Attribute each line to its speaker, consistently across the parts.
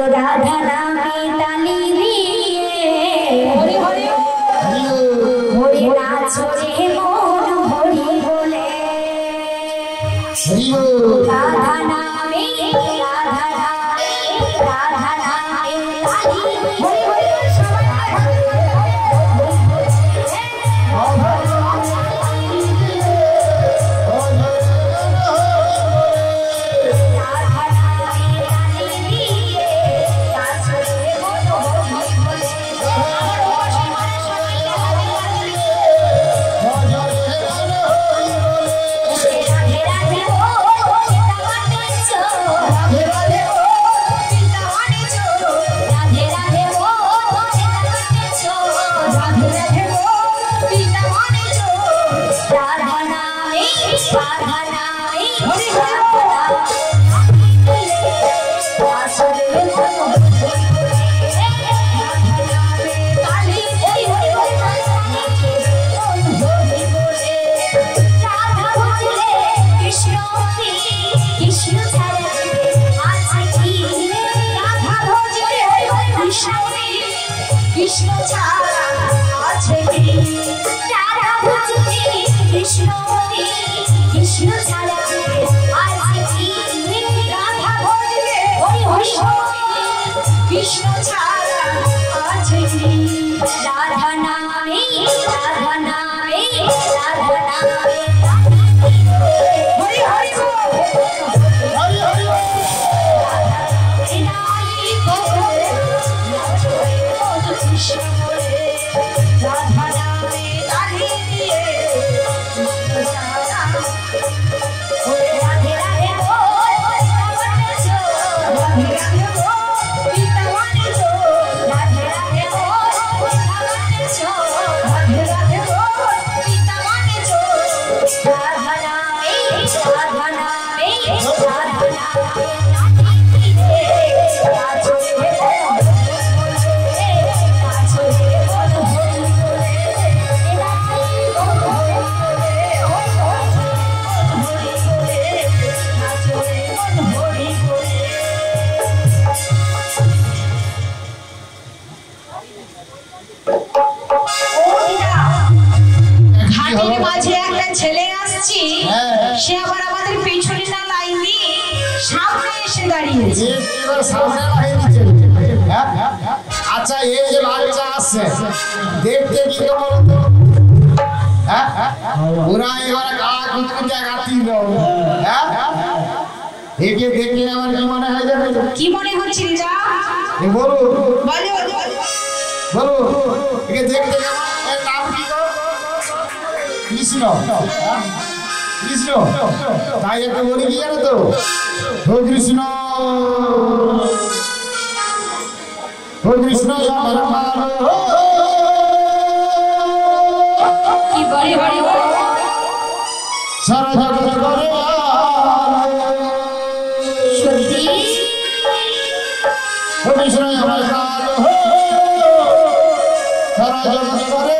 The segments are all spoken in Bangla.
Speaker 1: राधे राधे কৃষ্ণ ছাড়া আছে কি রাধা নামে রাধা নামে রাধা নামে হরি হরি বল হরি হরি বল কৃষ্ণ বলে রাধা নামে রাধে দিয়ে রাধে রাধে বল রাধে রাধে বল পিতা মানে চো রাধে রাধে বল রাধে চো রাধে রাধে বল পিতা মানে চো রাধা নামে রাধা নামে রাধা নামে ছেলে আসছি সে আবার আমাদের পিছনে না লাইন দিয়ে সামনে এসে দাঁড়িয়েছে
Speaker 2: এবার সামনে লাগিয়ে দিচ্ছে আচ্ছা এই যে বাচ্চা আসছে দেখতে কি কেমন ওরা এবার গালা কুচকুচা গাতিল একে দেখে আমার কি মনে হয় জানো
Speaker 1: কি মনে হচ্ছে রিজা
Speaker 2: বলো
Speaker 1: বলো
Speaker 2: বলো একে দেখতে কেমন এর নাম কি গো কৃষ্ণ কৃষ্ণ তাই একটা বলি কি জানো তো ও কৃষ্ণ আমার মানো
Speaker 1: কি বলে বলে
Speaker 2: সারা জগৎ করে
Speaker 1: সত্যি
Speaker 2: ও কৃষ্ণ আমার মানো সারা জগৎ করে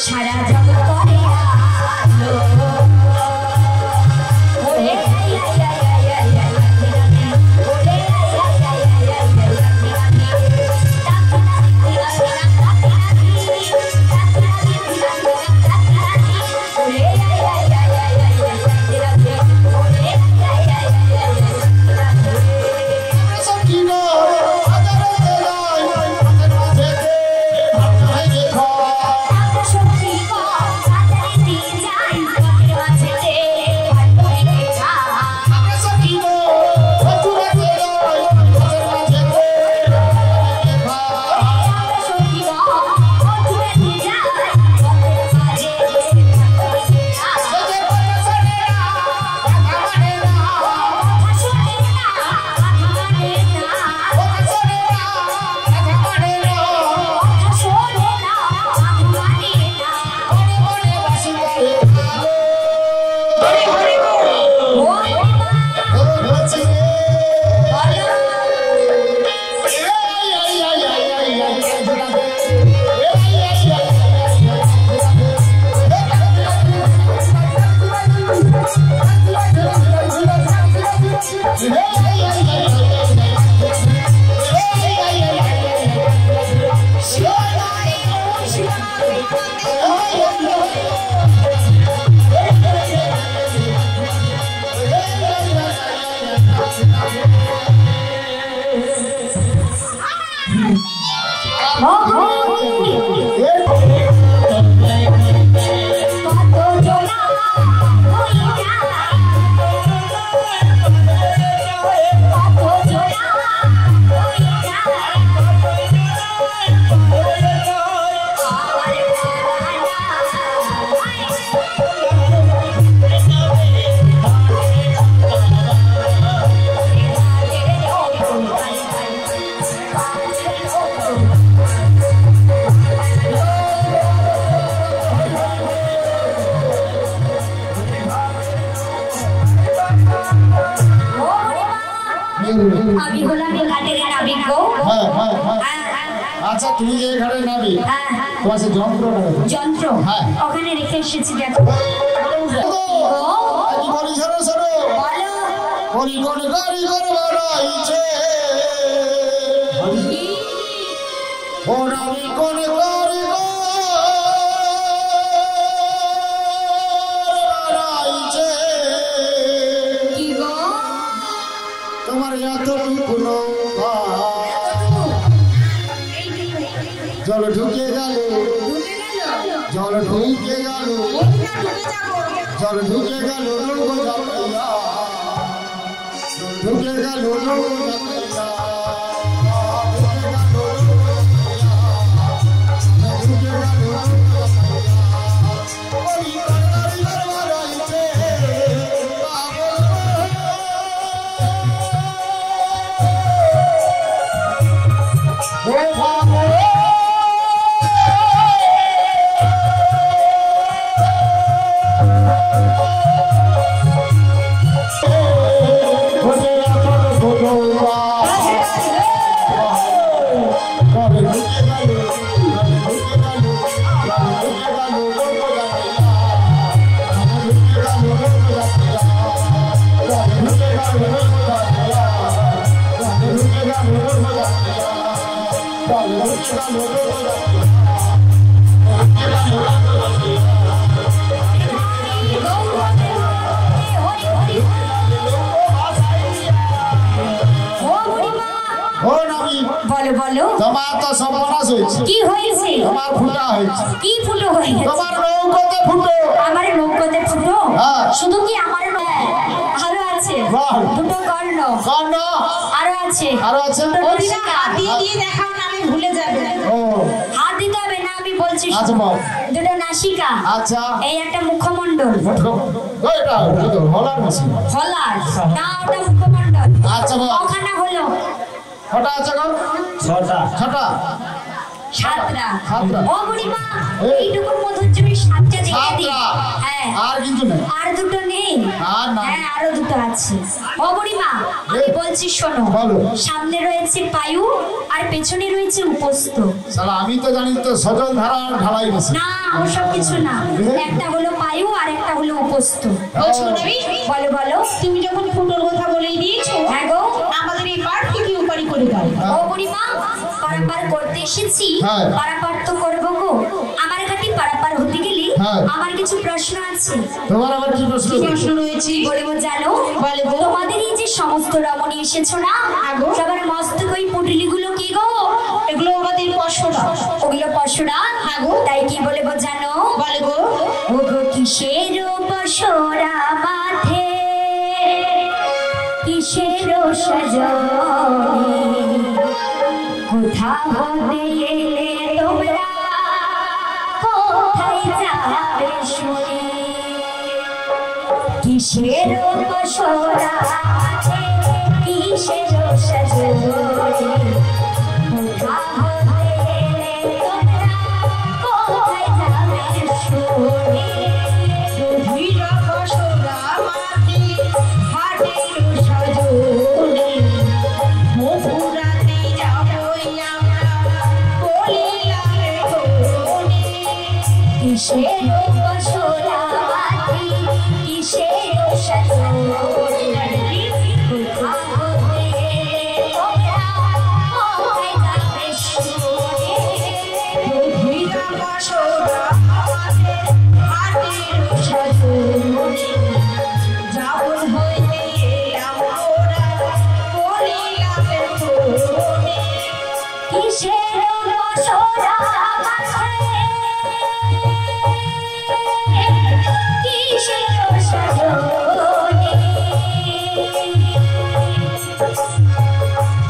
Speaker 1: সারা জগৎ করে আলো ওরে
Speaker 2: আচ্ছা তুমি যে ঘাটে নাবি
Speaker 1: হ্যাঁ হ্যাঁ
Speaker 2: তোমার সে
Speaker 1: যন্ত্র
Speaker 2: হ্যাঁ।
Speaker 1: ওখানে রেখে এসেছি দেখো
Speaker 2: কি বলি শোনো শোনো
Speaker 1: বলো
Speaker 2: বলি কোন গাড়ি করে বাড়াইছে কোন আমি কোন গাড়ি বাড়াইছে
Speaker 1: কি গো
Speaker 2: তোমার এতটুকু নৌকা জল ঢুকে গেল জল ঢুকে গেল জল ঢুকে গেল নৌকো যাবইয়া ঢুকে গেল নৌকো যাবইয়া ঢুকে গেল
Speaker 1: বলো বলো
Speaker 2: তোমার তো সর্বনাশ হয়েছে
Speaker 1: কি হয়েছে
Speaker 2: তোমার ফুটা হয়েছে
Speaker 1: কি ফুটো হয়েছে
Speaker 2: তোমার নৌকোতে ফুটো
Speaker 1: আমার নৌকোতে ফুটো
Speaker 2: হ্যাঁ।
Speaker 1: শুধু কি আমার আরো আছে
Speaker 2: বাহ।
Speaker 1: দুটো কর্ণ
Speaker 2: কর্ণ
Speaker 1: আরো আছে
Speaker 2: আরো আছে
Speaker 1: ওদিকে হাত দিয়ে দেখাও না আমি ভুলে যাবে
Speaker 2: ও
Speaker 1: হাত দিতে হবে না আমি বলছি
Speaker 2: আচ্ছা বল
Speaker 1: দুটো নাসিকা
Speaker 2: আচ্ছা
Speaker 1: এই একটা মুখমণ্ডল
Speaker 2: ওইটা তো হলার মেশিন
Speaker 1: হলার না ওটা মুখমণ্ডল
Speaker 2: আচ্ছা বল
Speaker 1: ওখানে হলো
Speaker 2: কটা আছে গো ছটা ছটা
Speaker 1: সাতটা
Speaker 2: সাতটা।
Speaker 1: ও বুড়িমা
Speaker 2: এই।
Speaker 1: এইটুকুর মধ্যে তুমি সাতটা দেখে দিই
Speaker 2: সাতটা
Speaker 1: হ্যাঁ
Speaker 2: আর কিন্তু নেই
Speaker 1: আর দুটো নেই
Speaker 2: আর না।
Speaker 1: হ্যাঁ আরো দুটো আছে ও বুড়িমা আমি
Speaker 2: এই।
Speaker 1: বলছি শোনো
Speaker 2: বলো।
Speaker 1: সামনে রয়েছে পায়ু আর পেছনে রয়েছে উপস্থ
Speaker 2: শালা আমি তো জানি তো সজল ধারা আর ঢালাই বেশি
Speaker 1: না ওসব কিছু না একটা হলো পায়ু আর একটা হলো উপস্থ
Speaker 2: বলছো
Speaker 1: বলো বলো
Speaker 3: তুমি যখন ফুটোর কথা বলেই দিয়েছো
Speaker 1: হ্যাঁ গো
Speaker 3: আমাদের এই পার থেকে উপারি করে দাও
Speaker 1: ও বুড়িমা পারাপার করতে এসেছি
Speaker 2: হ্যাঁ।
Speaker 1: পারাপার তো করবো গো আমার ঘাটি পারাপার হতে গেলে
Speaker 2: হ্যাঁ।
Speaker 1: আমার কিছু প্রশ্ন আছে
Speaker 2: তোমার আবার কি প্রশ্ন
Speaker 3: প্রশ্ন রয়েছে
Speaker 1: বলবো জানো
Speaker 3: বলো গো।
Speaker 1: তোমাদের এই যে সমস্ত রমণী এসেছো না
Speaker 3: আগো।
Speaker 1: সবার মস্তক ওই পুটলি গুলো কি গো
Speaker 3: এগুলো আমাদের পশরা
Speaker 1: ওগুলো পশুরা
Speaker 3: আগো।
Speaker 1: তাই কি বলবো জানো
Speaker 3: বলে গো
Speaker 1: ওগো কিসের পশুরা মাথে কিসের সজনে কোথা হতে এলে তোমরা কোথায় যাবে শুনে কিসের পশুরা মাথে কিসের সজনে কোথা হতে এলে তোমরা কোথায় যাবে শুনে
Speaker 3: গভীরা পশরা মাটি হাটের সজনে মথুরাতে যাবই আমরা বলিলাম কোনে
Speaker 1: কিসের পশুরা মাটি কিসের সজনে কোথা হতে এলে তোমরা কোথায় যাবে শুনে
Speaker 3: গভীরা পশরা মাটি হাটের সজনে যাবই হইতে আমরা বলিলাম কোনে
Speaker 1: কিসের পশুরা মাঠে কিসের সজনে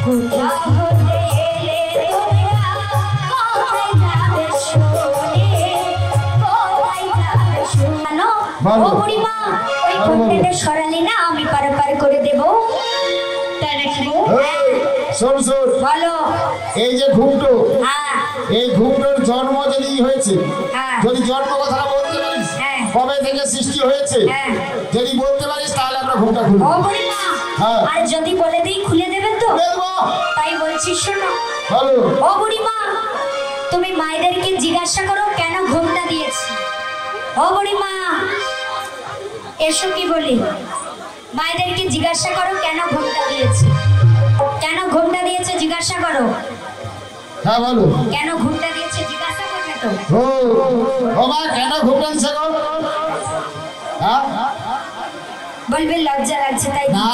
Speaker 1: কোথা হতে এলে তোমরা কোথায় যাবে শুনে কোথায় যাবে শুনো
Speaker 2: বলো।
Speaker 1: ও বুড়িমা ওই ঘুমটাটা সরালে না আমি পারাপার করে দেব
Speaker 3: তাই নাকি গো
Speaker 2: শোন শোন
Speaker 1: বলো
Speaker 2: এই যে ঘুমটো
Speaker 1: হ্যাঁ
Speaker 2: এই ঘুমটোর জন্ম যদি হয়েছে
Speaker 1: হ্যাঁ।
Speaker 2: যদি জন্ম কথাটা বলতে পারিস
Speaker 1: হ্যাঁ।
Speaker 2: কবে থেকে সৃষ্টি হয়েছে
Speaker 1: হ্যাঁ।
Speaker 2: যদি বলতে পারিস তাহলে আমরা ঘুমটা খুলবো
Speaker 1: ও বুড়িমা
Speaker 2: হ্যাঁ।
Speaker 1: আর যদি বলে দিই খুলে দেবে তো?
Speaker 2: দেবো।
Speaker 1: তাই বলছি শোনো।
Speaker 2: বলো।
Speaker 1: ও বুড়িমা, তুমি মায়েদেরকে জিজ্ঞাসা করো কেন ঘুমটা দিয়েছি। ও বুড়িমা, এসো কি বলি, মায়েদেরকে জিজ্ঞাসা করো কেন ঘুমটা দিয়েছি। কেন ঘুমটা দিয়েছে জিজ্ঞাসা করো।
Speaker 2: হ্যাঁ বলো।
Speaker 1: কেন ঘুমটা দিয়েছে জিজ্ঞাসা করবে তো?
Speaker 2: ও মা কেন ঘুমটা দিছে গো? হ্যাঁ
Speaker 1: বলবে লজ্জা লাগছে তাই।
Speaker 2: না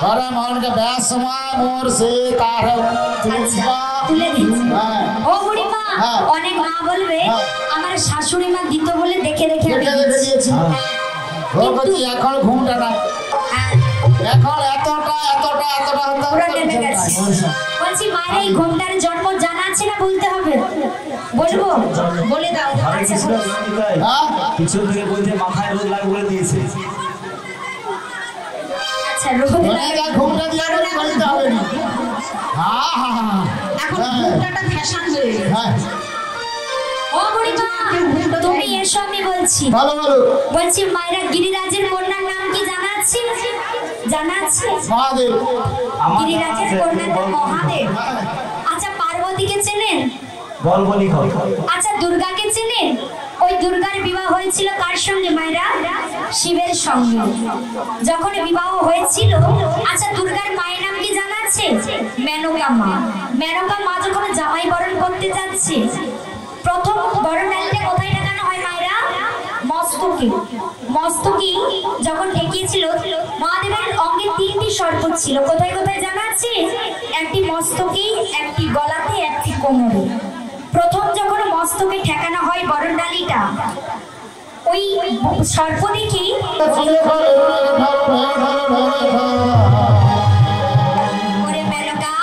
Speaker 2: ঘরে মনকে ব্যাস সময় মোর সে তার
Speaker 1: আচ্ছা তুলে দিচ্ছি।
Speaker 2: হ্যাঁ।
Speaker 1: ও বুড়িমা,
Speaker 2: হ্যাঁ।
Speaker 1: অনেক মা বলবে
Speaker 2: হ্যাঁ।
Speaker 1: আমার শাশুড়ি মা দিত বলে দেখে দেখে আমি
Speaker 2: দেখে দেখে
Speaker 1: দিয়েছি।
Speaker 2: দিয়েছি। ও বলছি এখন ঘুমটা না,
Speaker 1: হ্যাঁ,
Speaker 2: এখন এতটা এতটা এতটা হতে
Speaker 1: পুরো নেমে গেছে। বলছি মায়ের এই ঘুমটার জন্ম জানা আছে না বলতে হবে? বলবো? বলে দাও। আচ্ছা বলো।
Speaker 2: হ্যাঁ
Speaker 4: পিছন থেকে বলছে মাথায় রোদ লাগবে বলে দিয়েছে।
Speaker 1: আচ্ছা রোদ
Speaker 2: মানে
Speaker 1: লাগে।
Speaker 2: যা ঘুমটা দিয়ে করতে হবে না। হ্যাঁ হ্যাঁ হ্যাঁ
Speaker 3: এখন
Speaker 2: হ্যাঁ।
Speaker 3: ঘুমটাটা ফ্যাশন হয়ে গেছে।
Speaker 2: হ্যাঁ
Speaker 1: ও বুড়িমা, তুমি এসো আমি বলছি।
Speaker 2: ভালো ভালো
Speaker 1: বলছি মায়েরা গিরিরাজের কন্যার নাম কি জানা আছে? জানা আছে?
Speaker 2: মহাদেব।
Speaker 1: গিরিরাজের কন্যার নাম মহাদেব। আচ্ছা পার্বতীকে চেনেন?
Speaker 4: বল বলি খাও।
Speaker 1: আচ্ছা দুর্গাকে চেনেন? ওই দুর্গার বিবাহ হয়েছিল কার সঙ্গে মায়েরা? শিবের সঙ্গে। যখন বিবাহ হয়েছিল, আচ্ছা দুর্গার মায়ের নাম কি জানা আছে? মেনকা মা। মেনকা মা যখন জামাই বরণ করতে যাচ্ছে, প্রথম বরণ ডালিটা কোথায় টাকানো হয় মায়েরা? মস্তকে। মস্তকে যখন ঠেকিয়েছিল, মহাদেবের অঙ্গে 3টি সর্প ছিল। কোথায় কোথায় জানা আছে? একটি মস্তকে, একটি গলাতে, একটি কোমরে। প্রথম যখন মস্তকে ঠেকানো হয় বরণ ডালিটা, ওই সর্প দেখি ওরে মেনকা